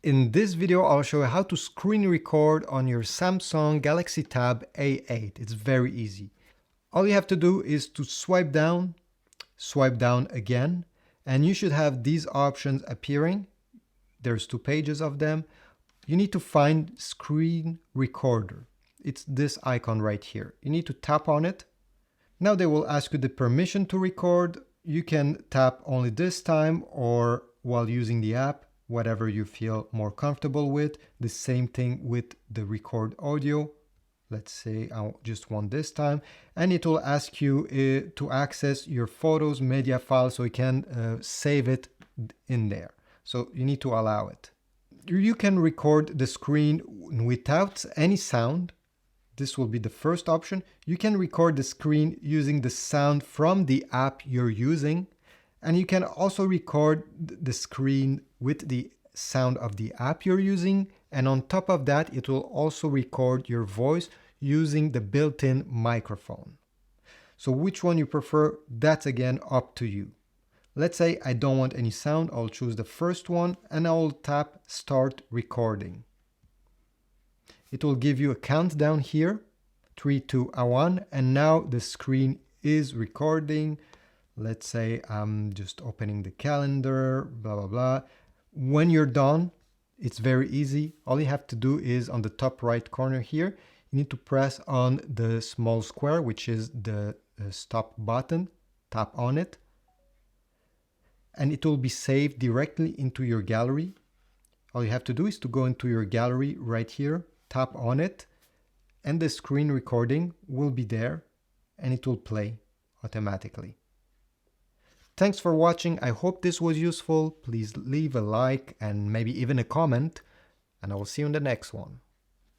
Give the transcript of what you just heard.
In this video, I'll show you how to screen record on your Samsung Galaxy Tab A8. It's very easy. All you have to do is to swipe down again, and you should have these options appearing. There's 2 pages of them. You need to find Screen Recorder. It's this icon right here. You need to tap on it. Now they will ask you the permission to record. You can tap only this time or while using the app, whatever you feel more comfortable with. The same thing with the record audio. Let's say I just want this time, and it will ask you to access your photos media file so you can save it in there. So you need to allow it. You can record the screen without any sound. This will be the first option. You can record the screen using the sound from the app you're using. And you can also record the screen with the sound of the app you're using. And on top of that, it will also record your voice using the built-in microphone. So which one you prefer, that's again up to you. Let's say I don't want any sound. I'll choose the first one and I'll tap Start Recording. It will give you a countdown here, 3, 2, 1, and now the screen is recording. Let's say I'm just opening the calendar, blah, blah, blah. When you're done, it's very easy. All you have to do is on the top right corner here, you need to press on the small square, which is the stop button, tap on it, and it will be saved directly into your gallery. All you have to do is to go into your gallery right here, tap on it, and the screen recording will be there and it will play automatically. Thanks for watching. I hope this was useful. Please leave a like and maybe even a comment, and I will see you in the next one.